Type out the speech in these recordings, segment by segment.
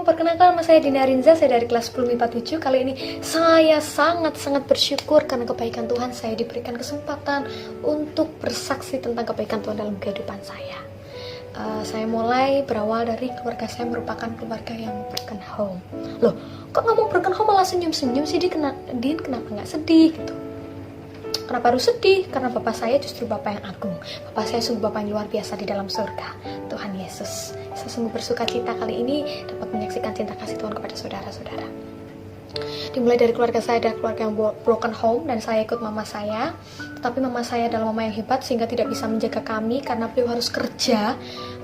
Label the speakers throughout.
Speaker 1: perkenalkan nama saya Dina Rinza, saya dari kelas 10 MIPA 7. Kali ini saya sangat bersyukur karena kebaikan Tuhan saya diberikan kesempatan untuk bersaksi tentang kebaikan Tuhan dalam kehidupan saya. Saya mulai berawal dari keluarga saya merupakan keluarga yang broken home. Loh, kok ngomong broken home malah senyum-senyum sih? Din, kenapa nggak sedih gitu? Kenapa harus sedih? Karena bapak saya justru bapak yang agung. Bapak saya sungguh bapak yang luar biasa di dalam surga, Tuhan Yesus. Saya sungguh bersuka cita kali ini dapat menyaksikan cinta kasih Tuhan kepada saudara-saudara. Dimulai dari keluarga saya adalah keluarga yang broken home, dan saya ikut mama saya. Tetapi mama saya adalah mama yang hebat sehingga tidak bisa menjaga kami karena beliau harus kerja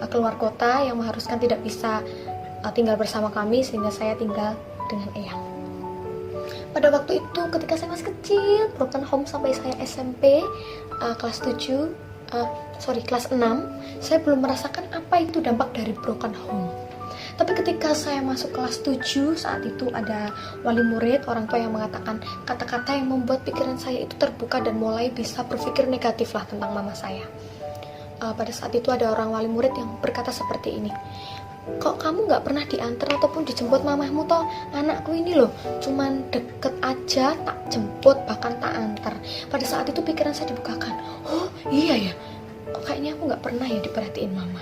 Speaker 1: keluar kota yang mengharuskan tidak bisa tinggal bersama kami, sehingga saya tinggal dengan eyang. Pada waktu itu ketika saya masih kecil, broken home sampai saya SMP kelas 6, saya belum merasakan apa itu dampak dari broken home. Tapi ketika saya masuk kelas 7, saat itu ada wali murid, orang tua yang mengatakan kata-kata yang membuat pikiran saya itu terbuka dan mulai bisa berpikir negatif lah tentang mama saya. Pada saat itu ada orang wali murid yang berkata seperti ini, kok kamu gak pernah diantar ataupun dijemput mamahmu toh? Anakku ini loh cuman deket aja tak jemput bahkan tak antar. Pada saat itu pikiran saya dibukakan, oh iya ya, kok kayaknya aku gak pernah ya diperhatiin mama,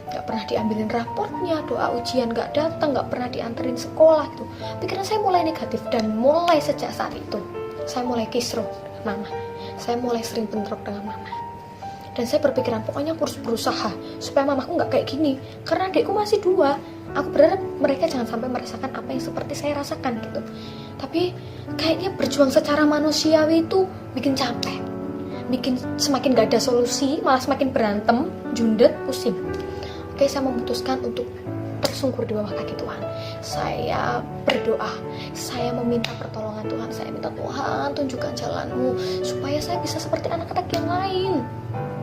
Speaker 1: gak pernah diambilin raportnya, doa ujian gak datang, gak pernah dianterin sekolah gitu. Pikiran saya mulai negatif, dan mulai sejak saat itu saya mulai kisruh dengan mama, saya mulai sering bentrok dengan mama. Dan saya berpikiran pokoknya aku harus berusaha supaya mamaku nggak kayak gini, karena adikku masih 2. Aku berharap mereka jangan sampai merasakan apa yang seperti saya rasakan gitu. Tapi kayaknya berjuang secara manusiawi itu bikin capek, bikin semakin gak ada solusi, malah semakin berantem, jundet, pusing. Oke, saya memutuskan untuk tersungkur di bawah kaki Tuhan. Saya berdoa, saya meminta pertolongan Tuhan. Saya minta, Tuhan tunjukkan jalanmu supaya saya bisa seperti anak-anak yang lain.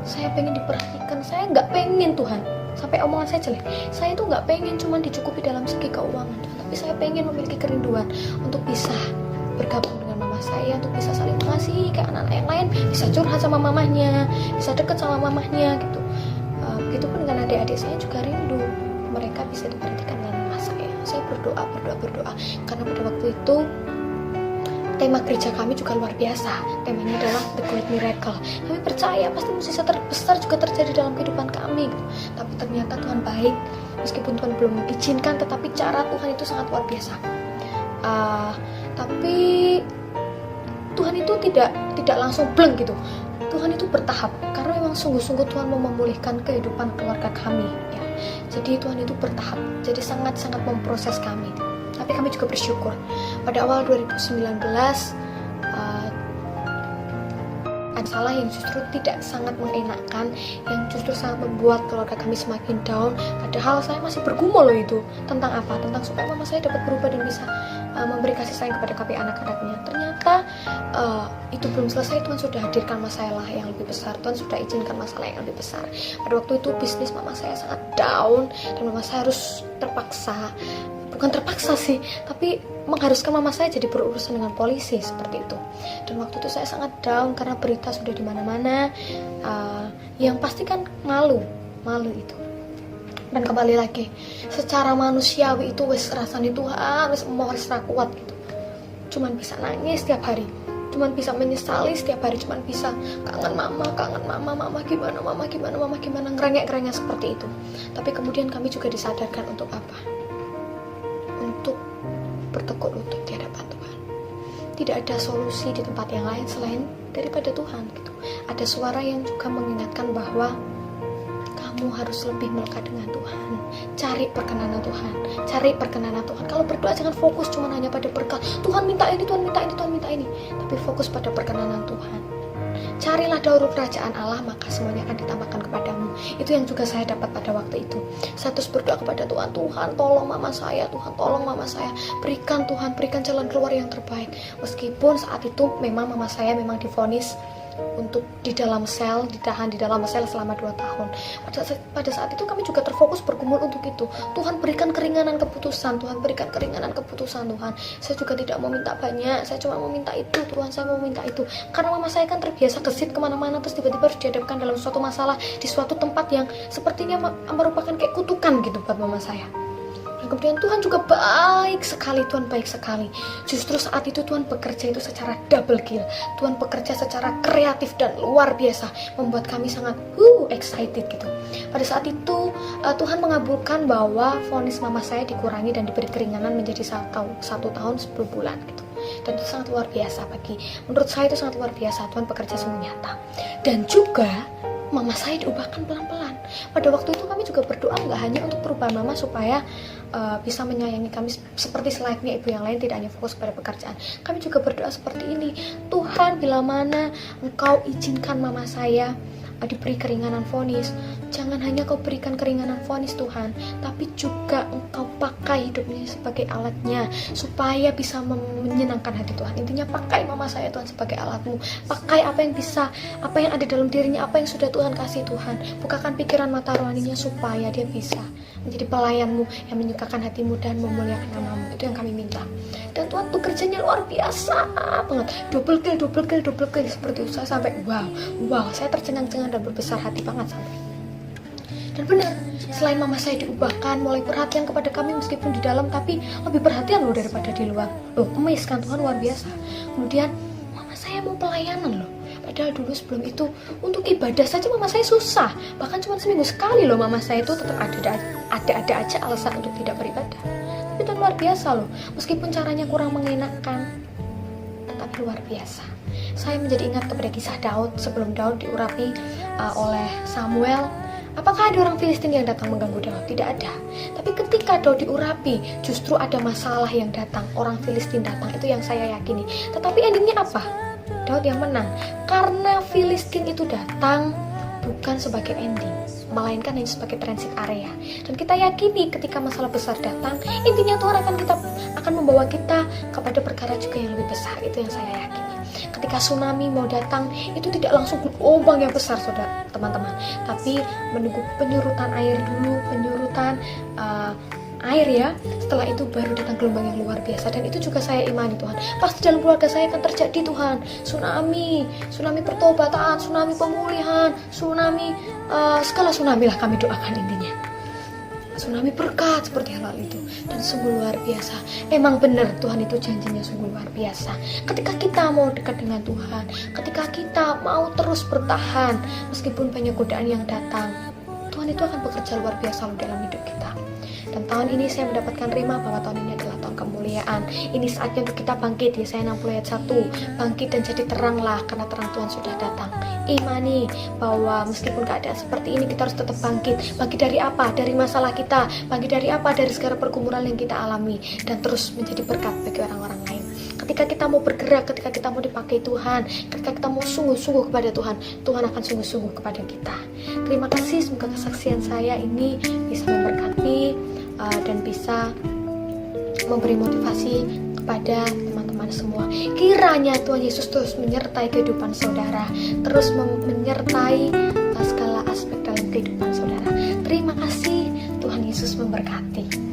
Speaker 1: Saya pengen diperhatikan, saya nggak pengen Tuhan sampai omongan saya jelek. Saya tuh nggak pengen cuma dicukupi dalam segi keuangan, tapi saya pengen memiliki kerinduan untuk bisa bergabung dengan mama saya, untuk bisa saling mengasihi kayak anak-anak yang lain, bisa curhat sama mamahnya, bisa deket sama mamahnya gitu. Begitupun dengan adik-adik saya juga rindu mereka bisa diperhatikan dengan mama saya. Saya berdoa karena pada waktu itu tema gereja kami juga luar biasa. Temanya adalah The Great Miracle. Kami percaya pasti mukjizat terbesar juga terjadi dalam kehidupan kami. Tapi ternyata Tuhan baik. Meskipun Tuhan belum mengizinkan, tetapi cara Tuhan itu sangat luar biasa. Tapi Tuhan itu tidak langsung bleng gitu. Tuhan itu bertahap, karena memang sungguh-sungguh Tuhan mau memulihkan kehidupan keluarga kami. Ya. Jadi Tuhan itu bertahap. Jadi sangat-sangat memproses kami. Tapi kami juga bersyukur pada awal 2019 ada salah yang justru tidak sangat mengenakan, yang justru sangat membuat keluarga kami semakin down. Padahal saya masih bergumul loh itu tentang apa? Tentang supaya mama saya dapat berubah dan bisa memberi kasih sayang kepada kami anak-anaknya. Ternyata itu belum selesai. Tuhan sudah hadirkan masalah yang lebih besar. Tuhan sudah izinkan masalah yang lebih besar. Pada waktu itu bisnis mama saya sangat down, dan mama saya harus bukan terpaksa sih, tapi mengharuskan mama saya jadi berurusan dengan polisi seperti itu. Dan waktu itu saya sangat down karena berita sudah di mana-mana, yang pasti kan malu itu. Dan kembali lagi, secara manusiawi itu wes rasanya Tuhan, wes mau harus kuat gitu. Cuman bisa nangis setiap hari, cuman bisa menyesali setiap hari, cuman bisa kangen mama, gimana, ngerengek-ngerengek seperti itu. Tapi kemudian kami juga disadarkan untuk apa? Untuk bertekuk lutut di hadapan Tuhan. Tidak ada solusi di tempat yang lain selain daripada Tuhan gitu. Ada suara yang juga mengingatkan bahwa kamu harus lebih melekat dengan Tuhan. Cari perkenanan Tuhan. Kalau berdoa jangan fokus cuma hanya pada berkat. Tuhan minta ini, tapi fokus pada perkenanan Tuhan. Carilah dahulu kerajaan Allah, maka semuanya akan ditambahkan kepadamu. Itu yang juga saya dapat pada waktu itu. Saya terus berdoa kepada Tuhan, Tuhan tolong mama saya, berikan Tuhan, berikan jalan keluar yang terbaik. Meskipun saat itu memang mama saya memang divonis untuk ditahan di dalam sel selama 2 tahun. Pada saat itu kami juga terfokus bergumul untuk itu. Tuhan berikan keringanan keputusan Tuhan. Saya juga tidak mau minta banyak, saya cuma mau minta itu Tuhan, saya mau minta itu. Karena mama saya kan terbiasa gesit kemana-mana, terus tiba-tiba harus dihadapkan dalam suatu masalah di suatu tempat yang sepertinya merupakan kayak kutukan gitu buat mama saya. Dan Kemudian Tuhan juga baik sekali, Tuhan baik sekali. Justru saat itu Tuhan bekerja itu secara double kill. Tuhan bekerja secara kreatif dan luar biasa, membuat kami sangat excited gitu. Pada saat itu Tuhan mengabulkan bahwa vonis mama saya dikurangi dan diberi keringanan menjadi 1 tahun 10 bulan gitu. Dan itu sangat luar biasa menurut saya itu sangat luar biasa. Tuhan bekerja sungguh nyata. Dan juga mama saya diubahkan pelan-pelan. Pada waktu itu kami juga berdoa nggak hanya untuk perubahan mama supaya bisa menyayangi kami seperti selayaknya ibu yang lain, tidak hanya fokus pada pekerjaan. Kami juga berdoa seperti ini, Tuhan bila mana Engkau izinkan mama saya diberi keringanan vonis, jangan hanya Kau berikan keringanan vonis Tuhan, tapi juga Engkau pakai hidupnya sebagai alatnya supaya bisa menyenangkan hati Tuhan. Intinya pakai mama saya Tuhan sebagai alatmu, pakai apa yang ada dalam dirinya, apa yang sudah Tuhan kasih Tuhan. Bukakan pikiran mata rohaninya supaya dia bisa menjadi pelayanmu yang menyukakan hatimu dan memuliakan namamu. Itu yang kami minta. Dan Tuhan bekerjanya luar biasa banget, double kill seperti itu. Saya sampai wow, saya tercengang-cengang dan berbesar hati banget sampai. Dan benar, selain mama saya diubahkan, mulai perhatian kepada kami meskipun di dalam, tapi lebih perhatian loh daripada di luar. Amazed kan, Tuhan luar biasa. Kemudian mama saya mau pelayanan loh. Padahal dulu sebelum itu untuk ibadah saja mama saya susah. Bahkan cuma seminggu sekali loh mama saya itu tetap ada aja alasan untuk tidak beribadah. Tapi itu luar biasa loh. Meskipun caranya kurang mengenakan, tetapi luar biasa. Saya menjadi ingat kepada kisah Daud sebelum Daud diurapi oleh Samuel. Apakah ada orang Filistin yang datang mengganggu Daud? Tidak ada. Tapi ketika Daud diurapi, justru ada masalah yang datang. Orang Filistin datang, itu yang saya yakini. Tetapi endingnya apa? Daud yang menang. Karena Filistin itu datang bukan sebagai ending, melainkan hanya sebagai transit area. Dan kita yakini ketika masalah besar datang, intinya Tuhan akan membawa kita kepada perkara juga yang lebih besar. Itu yang saya yakini. Ketika tsunami mau datang, itu tidak langsung gelombang yang besar, saudara, teman-teman, tapi menunggu penyurutan air dulu, air ya. Setelah itu baru datang gelombang yang luar biasa. Dan itu juga saya imani Tuhan, pasti dalam keluarga saya akan terjadi Tuhan tsunami pertobatan, tsunami pemulihan, tsunami segala tsunami lah kami doakan, intinya tsunami berkat seperti hal itu. Dan sungguh luar biasa. Memang benar Tuhan itu janjinya sungguh luar biasa. Ketika kita mau dekat dengan Tuhan, ketika kita mau terus bertahan meskipun banyak godaan yang datang, Tuhan itu akan bekerja luar biasa loh dalam hidup kita. Dan tahun ini saya mendapatkan rema bahwa tahun ini adalah tahun kemuliaan. Ini saatnya untuk kita bangkit. Yesaya 60 ayat 1, bangkit dan jadi teranglah karena terang Tuhan sudah datang. Imani bahwa meskipun keadaan seperti ini, kita harus tetap bangkit. Bangkit dari apa? Dari masalah kita. Bangkit dari apa? Dari segala pergumulan yang kita alami. Dan terus menjadi berkat bagi orang-orang lain. Ketika kita mau bergerak, ketika kita mau dipakai Tuhan, ketika kita mau sungguh-sungguh kepada Tuhan, Tuhan akan sungguh-sungguh kepada kita. Terima kasih, semoga kesaksian saya ini bisa memberkati dan bisa memberi motivasi kepada teman-teman semua. Kiranya Tuhan Yesus terus menyertai kehidupan saudara, terus menyertai segala aspek dalam kehidupan saudara. Terima kasih, Tuhan Yesus memberkati.